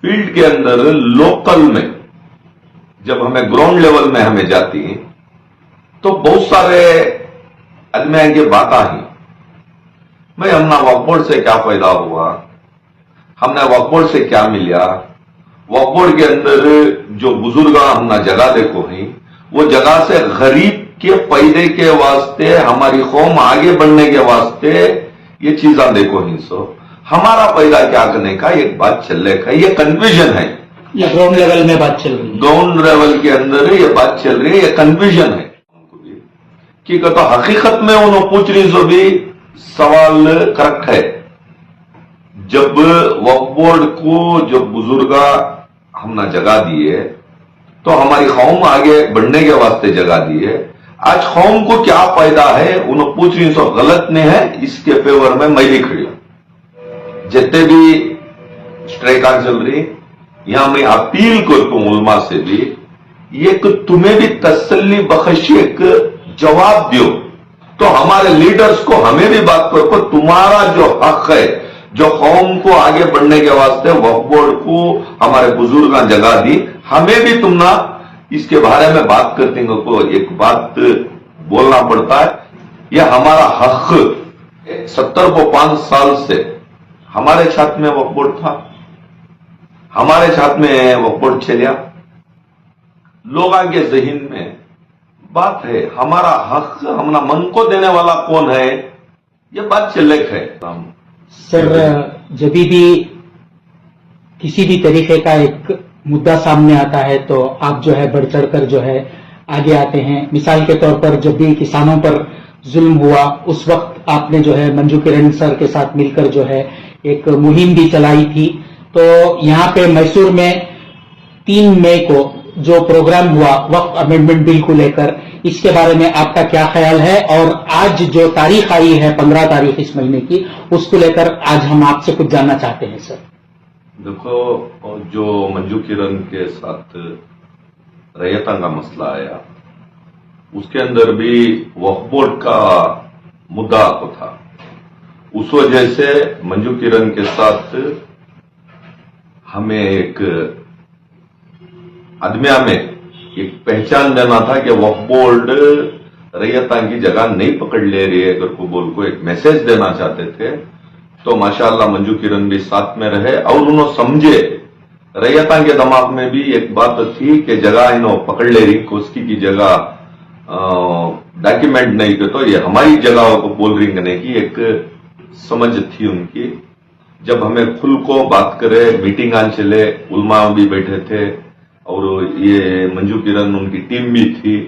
Field के अंदर local में जब हमें ग्राउंड लेवल में हमें जाती हैं तो बहुत सारे आदमी आएंगे बात ही भाई हमने वॉकबोर्ड से क्या फायदा हुआ, हमने वॉकबोर्ड से क्या मिला, वॉकबोर्ड के अंदर जो बुजुर्ग हमने जगह देखो ही वो जगह से गरीब के फायदे के वास्ते हमारी कौम आगे बढ़ने के वास्ते ये चीजें देखो ही सो हमारा फायदा क्या करने का एक बात चल रहा है, ये कन्फ्यूजन है। ये ग्राउंड लेवल में बात चल रही है, ग्राउंड लेवल के अंदर ये बात चल रही है, ये कन्फ्यूजन है कि तो हकीकत में उन्होंने पूछ रही जो भी सवाल करेक्ट है। जब वक्फ बोर्ड को जो बुजुर्ग हमने जगह दी है तो हमारी कौम आगे बढ़ने के वास्ते जगह दी है, आज कौम को क्या फायदा है उन्होंने पूछ रही सो गलत नहीं है, इसके फेवर में मैं भी खड़ी हूं। जितने भी स्ट्राइक चल रही यहां मैं अपील करता हूं उलमा से भी एक तुम्हें भी तसल्ली बख्श एक जवाब दो तो हमारे लीडर्स को हमें भी बात करो तुम्हारा जो हक है जो कौम को आगे बढ़ने के वास्ते वक्फ बोर्ड को हमारे बुजुर्ग जगह दी, हमें भी तुम ना इसके बारे में बात करते को एक बात बोलना पड़ता है। यह हमारा हक 70 साल से हमारे छात्र में वक्फ बोर्ड था, हमारे छात्र में वक्फ बोर्ड चलिया, लोगों के जहन में बात है हमारा हक हमारा मन को देने वाला कौन है, ये बात चलेक है। सर जब भी किसी भी तरीके का एक मुद्दा सामने आता है तो आप जो है बढ़ चढ़कर जो है आगे आते हैं। मिसाल के तौर पर जब भी किसानों पर जुल्म हुआ उस वक्त आपने जो है मंजू किरण सर के साथ मिलकर जो है एक मुहिम भी चलाई थी। तो यहाँ पे मैसूर में 3 मई को जो प्रोग्राम हुआ वक्फ अमेंडमेंट बिल को लेकर, इसके बारे में आपका क्या ख्याल है? और आज जो तारीख आई है 15 तारीख इस महीने की, उसको लेकर आज हम आपसे कुछ जानना चाहते हैं सर। देखो जो मंजू किरण के साथ रैयता का मसला आया उसके अंदर भी वक्फ बोर्ड का मुद्दा तो था, उस वजह से मंजू किरण के साथ हमें एक आदमिया में एक पहचान देना था कि वक्फ बोर्ड रैयता की जगह नहीं पकड़ ले रही है, अगर को बोल को एक मैसेज देना चाहते थे तो माशाअल्लाह मंजू किरण भी साथ में रहे और उन्होंने समझे रैयता के दिमाग में भी एक बात थी कि जगह इन्हों पकड़ ले रही कोस्की की जगह डॉक्यूमेंट नहीं के तो ये हमारी जगह को बोल रही करने की एक समझ थी उनकी। जब हमें खुल को बात करे मीटिंग चले उलमा भी बैठे थे और ये मंजू किरण उनकी टीम भी थी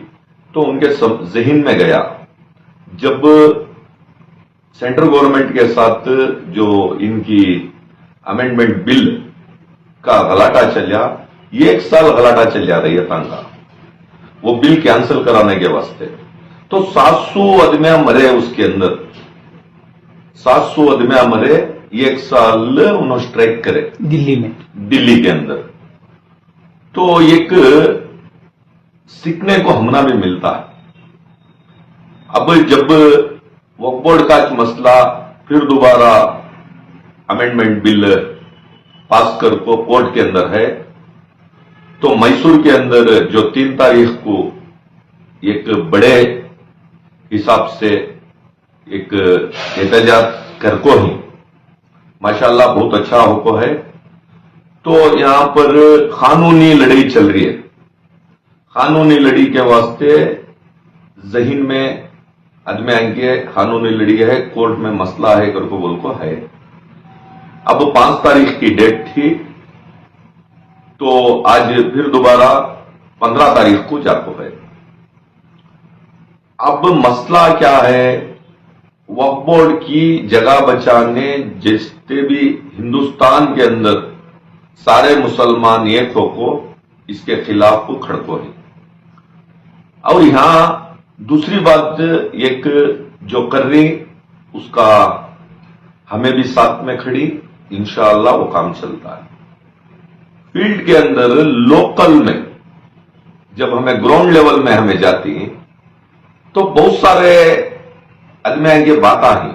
तो उनके जहन में गया जब सेंट्रल गवर्नमेंट के साथ जो इनकी अमेंडमेंट बिल का गलाटा चलिया, ये 1 साल गलाटा चलिया रैयता का वो बिल कैंसिल कराने के वास्ते, तो 700 आदमियां मरे उसके अंदर, 700 आदमियां मरे, 1 साल उन्होंने स्ट्राइक करे दिल्ली के अंदर। तो एक सीखने को हमना भी मिलता है। अब जब वक्फ बोर्ड का मसला फिर दोबारा अमेंडमेंट बिल पास कर को कोर्ट के अंदर है तो मैसूर के अंदर जो 3 तारीख को एक बड़े हिसाब से एक एहतजाज कर को ही माशाअल्लाह बहुत अच्छा होको है। तो यहां पर कानूनी लड़ाई चल रही है, कानूनी लड़ी के वास्ते जहन में आदमी आएंगे कानूनी लड़ी है, कोर्ट में मसला है कर को बोल को है। अब 5 तारीख की डेट थी तो आज फिर दोबारा 15 तारीख को जाको है। अब मसला क्या है, वक्फ बोर्ड की जगह बचाने जितने भी हिंदुस्तान के अंदर सारे मुसलमान एक होको इसके खिलाफ को खड़को है। और यहां दूसरी बात एक जो कर रही उसका हमें भी साथ में खड़ी, इंशाअल्लाह वो काम चलता है। फील्ड के अंदर लोकल में जब हमें ग्राउंड लेवल में हमें जाती हैं तो बहुत सारे आदमी आएंगे बात ही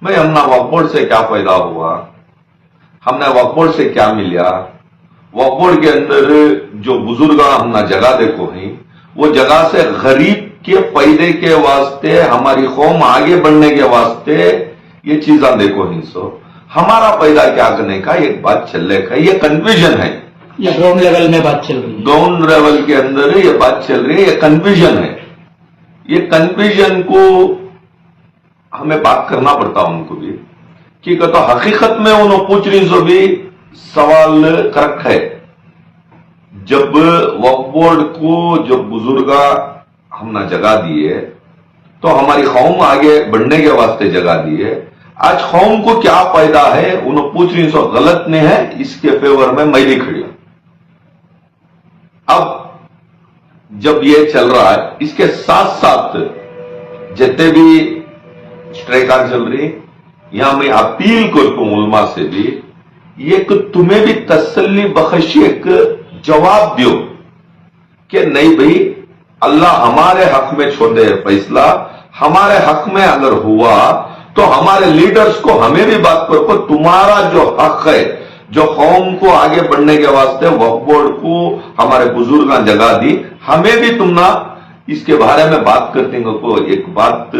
भाई हमना वक्फ बोर्ड से क्या फायदा हुआ, हमने वक्फ बोर्ड से क्या मिला, वक्फ बोर्ड के अंदर जो बुजुर्ग हमने जगह देखो हैं, वो जगह से गरीब के फायदे के वास्ते, हमारी कौम आगे बढ़ने के वास्ते ये चीजें देखो नहीं। सो हमारा पैदा क्या करने का एक बात चल रहा है, ये कंफ्यूजन है, ये ग्राउंड लेवल में बात चल रही है, ग्राउंड लेवल के अंदर ये बात चल रही है, ये कंफ्यूजन है। ये कंफ्यूजन को हमें बात करना पड़ता उनको भी कि तो हकीकत में उन्होंने पूछ रही जो भी सवाल करेक्ट है। जब वक्फ बोर्ड को जो बुजुर्ग हमने जगह दी है तो हमारी कौम आगे बढ़ने के वास्ते जगह दी है। आज कौम को क्या फायदा है उन्होंने पूछ रही सो गलत नहीं है, इसके फेवर में मैं भी खड़ी हूं। अब जब ये चल रहा है, इसके साथ साथ जितने भी स्ट्राइकां चल रही, यहां मैं अपील करता हूं उलमा से भी, ये कि तुम्हें भी तसल्ली बख्श एक जवाब दो कि नहीं भाई, अल्लाह हमारे हक में छोड़ दे फैसला, हमारे हक में अगर हुआ तो हमारे लीडर्स को हमें भी बात करो, तुम्हारा जो हक है, जो कौम को आगे बढ़ने के वास्ते वक्फ बोर्ड को हमारे बुजुर्ग जगह दी, हमें भी तुम ना इसके बारे में बात करते को एक बात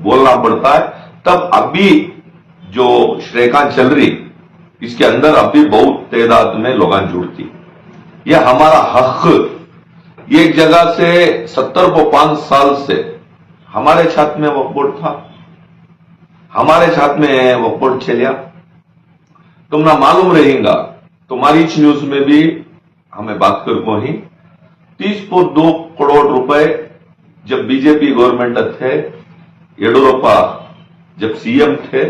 बोलना पड़ता है। तब अभी जो श्रेखा चल रही, इसके अंदर अभी बहुत तादाद में लोग जुड़ती, यह हमारा हक। एक जगह से 70-5 साल से हमारे छात्र में वक्फ बोर्ड था, हमारे छात्र में वक्फ बोर्ड चलिया। तुमने मालूम रहेगा, तुम्हारी न्यूज में भी हमें बात कर को ही 32 करोड़ रुपए जब बीजेपी गवर्नमेंट थे, येडियुरप्पा जब सीएम थे,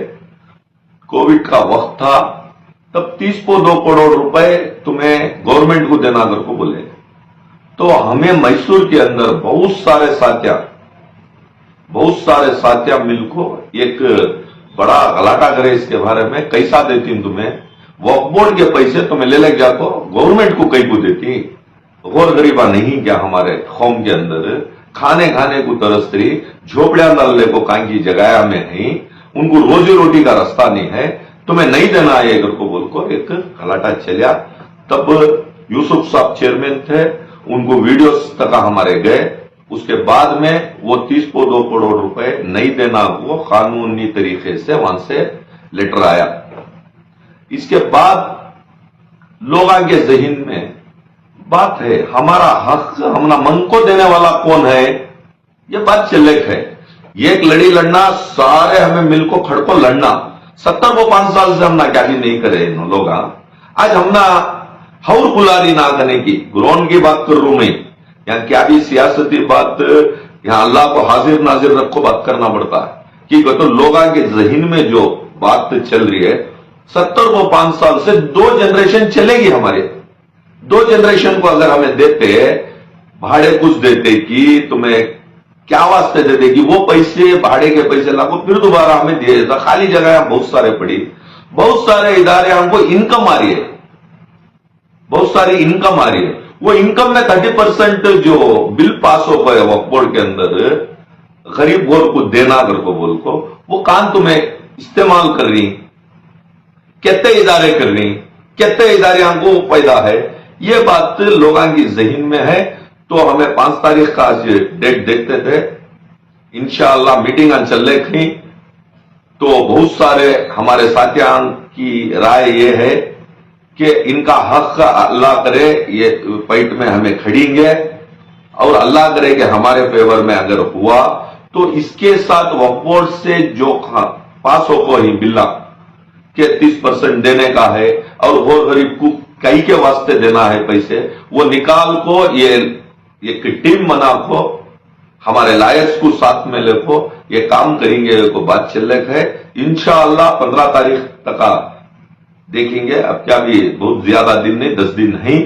कोविड का वक्त था, तब 32 करोड़ रुपए तुम्हें गवर्नमेंट को देना कर को बोले। तो हमें मैसूर के अंदर बहुत सारे साथिया मिलको एक बड़ा गलाटा करे इसके बारे में, कैसा देती हूं तुम्हें, वक्फ बोर्ड के पैसे तुम्हें ले लग जाको, गवर्नमेंट को कहीं को देती, गौर गरीबा नहीं क्या हमारे कौम के अंदर खाने को तरस रही, झोपड़िया डालने को कहीं की जगह में नहीं, उनको रोजी रोटी का रास्ता नहीं है, तुम्हें नहीं देना है अगर को बोल को एक गलाटा चलिया। तब यूसुफ साहब चेयरमैन थे, उनको वीडियोस तक हमारे गए, उसके बाद में वो 32 करोड़ रुपए नहीं देना वो कानूनी तरीके से वहां से लेटर आया। इसके बाद लोगों के जहन में बात है, हमारा हक हमना मन को देने वाला कौन है, ये बात चलेक है। एक लड़ी लड़ना, सारे हमें मिल को खड़को लड़ना, 70-5 साल से हमना क्या भी नहीं करे लोग। आज हमना हौर बुलारी ना करने की, ग्राउंड की बात कर रू मैं, यहाँ क्या भी सियासती बात, यहाँ अल्लाह को हाजिर नाजिर रखो बात करना पड़ता है कि तो लोगों के जहन में जो बात चल रही है, 70-5 साल से 2 जनरेशन चलेगी हमारे। 2 जनरेशन को अगर हमें देते, भाड़े कुछ देते कि तुम्हें क्या वास्ते देते कि वो पैसे भाड़े के पैसे लाखों फिर दोबारा हमें दिए देता, खाली जगह बहुत सारे पड़ी, बहुत सारे इदारे हमको इनकम आ रही है, बहुत सारी इनकम आ रही है। वो इनकम में 30% जो बिल पास हो गए वक्फ बोर्ड के अंदर गरीब गोर को देना कर को बोल को, वो काम तुम्हें इस्तेमाल कर रही, कितने इदारे कर रही, कितने इदारे को पैदा है, ये बात लोगों की जहन में है। तो हमें 5 तारीख का आज डेट देखते थे, इंशाअल्लाह मीटिंग चल रही थी, तो बहुत सारे हमारे साथियों की राय ये है कि इनका हक अल्लाह करे ये फाइट में हमें खड़ेंगे, और अल्लाह करे कि हमारे फेवर में अगर हुआ तो इसके साथ वक्फ बोर्ड से जो पास हो को ही बिल्ला के 30% देने का है, और गौर गरीब को कई के वास्ते देना है पैसे, वो निकाल को ये एक टीम बना को हमारे लायर्स को साथ में लेको ये काम करेंगे को बात चल रही है। इंशाअल्लाह 15 तारीख तक देखेंगे, अब क्या भी बहुत ज्यादा दिन नहीं, 10 दिन नहीं,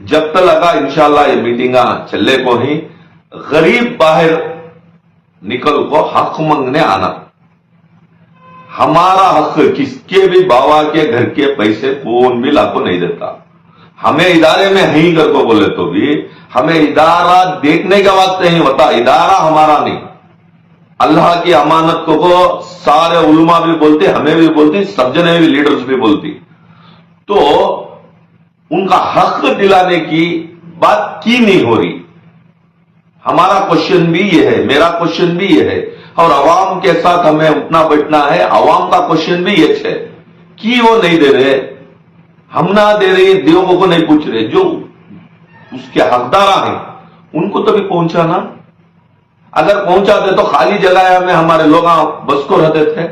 जब तक लगा इंशाअल्लाह ये मीटिंगा चलने को ही, गरीब बाहर निकल को हक मांगने आना। हमारा हक किसके भी बाबा के घर के पैसे कौन भी लाखों नहीं देता, हमें इदारे में ही घर को बोले तो भी हमें इदारा देखने का वास्ते नहीं होता, इदारा हमारा नहीं, अल्लाह की अमानत को सारे उलमा भी बोलते, हमें भी बोलती, सब जने भी लीडर्स भी बोलती। तो उनका हक दिलाने की बात की नहीं हो रही। हमारा क्वेश्चन भी ये है, मेरा क्वेश्चन भी ये है, और अवाम के साथ हमें उठना बैठना है। अवाम का क्वेश्चन भी ये है कि वो नहीं दे रहे, हम ना दे रहे, देवों को नहीं पूछ रहे, जो उसके हकदार हैं उनको तो भी पहुंचाना। अगर पहुंचाते तो खाली जगह में हमारे लोग बस को रहते थे।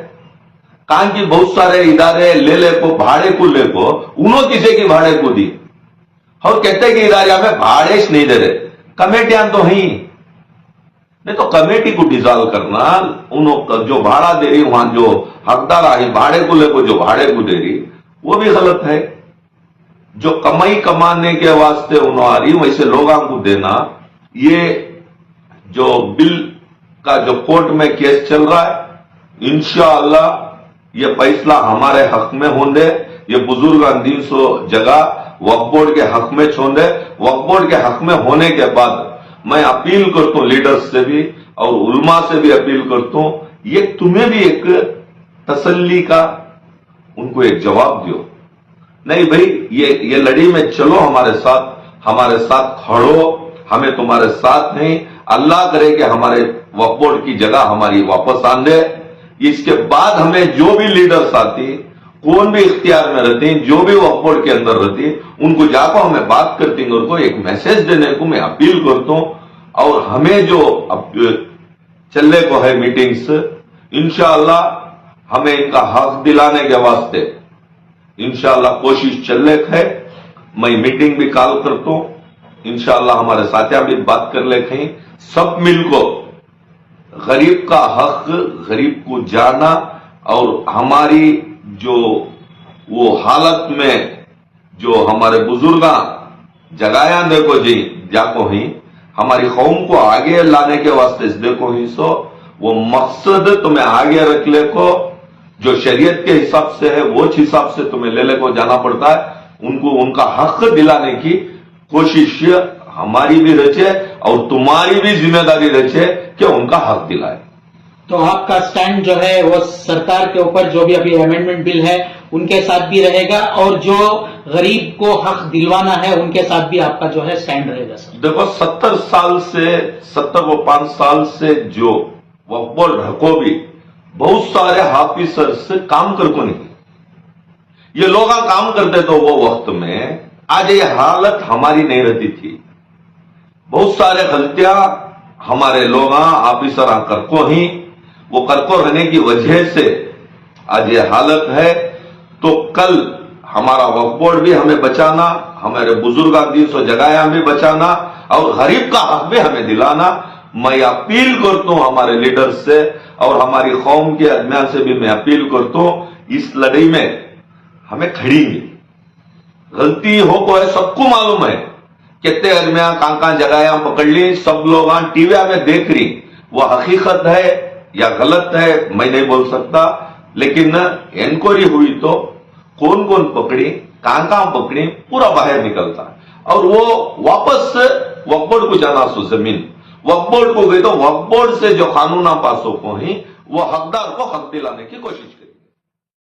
कहां की बहुत सारे इदारे ले को भाड़े को ले को उन्होंने किसी की भाड़े को दी और कहते कि इदारे में भाड़े नहीं दे रहे, कमेटियां तो ही नहीं, तो कमेटी को डिसॉल्व करना, उन्होंने जो भाड़ा दे रही वहां जो हकदार आई भाड़े को ले को जो भाड़े को दे रही वो भी गलत है। जो कमाई कमाने के वास्ते उन्होंने आ रही वैसे लोगों को देना, ये जो बिल का जो कोर्ट में केस चल रहा है इंशाअल्लाह ये फैसला हमारे हक में होंगे। ये बुजुर्ग 300 जगह वक्फ बोर्ड के हक में छोड़े। वक्फ बोर्ड के हक में होने के बाद मैं अपील करता हूं लीडर्स से भी और उलमा से भी अपील करता हूं, ये तुम्हें भी एक तसल्ली का उनको एक जवाब दो। नहीं भाई, ये लड़ी में चलो, हमारे साथ खड़ो, हमें तुम्हारे साथ नहीं। अल्लाह करे कि हमारे वक्फ बोर्ड की जगह हमारी वापस आन दे। इसके बाद हमें जो भी लीडर्स आती, कौन भी इख्तियार में रहती, जो भी वक्फ बोर्ड के अंदर रहती, उनको जाकर हमें बात करती हैं, उनको एक मैसेज देने को मैं अपील करता हूं। और हमें जो अब चलने को है मीटिंग्स, इंशाअल्लाह हमें इनका हक दिलाने के वास्ते इंशाअल्लाह कोशिश चलने है। मैं मीटिंग भी कॉल करता हूं, इंशाअल्लाह हमारे साथिया भी बात कर ले कहीं, सब मिलको गरीब का हक गरीब को जाना और हमारी जो वो हालत में जो हमारे बुजुर्ग जगाया देखो जी जाको ही हमारी कौम को आगे लाने के वास्ते देखो ही सो वो मकसद तुम्हें आगे रख ले को जो शरीयत के हिसाब से है वो हिसाब से तुम्हें ले को जाना पड़ता है। उनको उनका हक दिलाने की कोशिश हमारी भी रचे और तुम्हारी भी जिम्मेदारी रचे कि उनका हक दिलाए। तो आपका स्टैंड जो है वो सरकार के ऊपर जो भी अभी अमेंडमेंट बिल है उनके साथ भी रहेगा और जो गरीब को हक दिलवाना है उनके साथ भी आपका जो है स्टैंड रहेगा सर? देखो 70 साल से जो वक्फ बोर्ड हको भी बहुत सारे हाफिसर्स काम कर को नहीं, ये लोग काम करते तो वो वक्त में आज ये हालत हमारी नहीं रहती थी। बहुत सारे गलतियां हमारे लोग ऑफिसर करको ही, वो करको रहने की वजह से आज ये हालत है। तो कल हमारा वक्फ बोर्ड भी हमें बचाना, हमारे बुजुर्ग 300 जगह भी बचाना और गरीब का हक भी हमें दिलाना। मैं अपील करता हूं हमारे लीडर से और हमारी कौम के अदमियान से भी मैं अपील करता हूं, इस लड़ाई में हमें खड़ेंगे। गलती हो को है सबको मालूम है, कितने अदमिया कहां जगह पकड़ ली, सब लोग टीवी में देख रही, वो हकीकत है या गलत है मैं नहीं बोल सकता, लेकिन इंक्वायरी हुई तो कौन कौन पकड़ी, कहां पकड़ी, पूरा बाहर निकलता और वो वापस वक्फ बोर्ड को जाना सो जमीन वक्फ बोर्ड को गई तो वक्फ बोर्ड से जो कानून पास हो ही वो हकदार को हक दिलाने की कोशिश करी।